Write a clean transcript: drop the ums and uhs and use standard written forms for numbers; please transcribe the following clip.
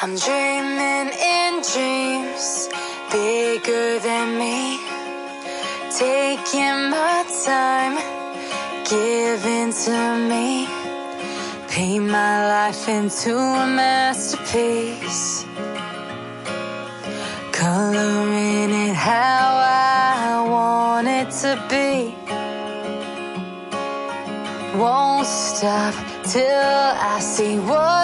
I'm dreaming in dreams bigger than me, taking my time, giving to me, paint my life into a masterpiece, coloring it how I want it to be. Won't stop till I see what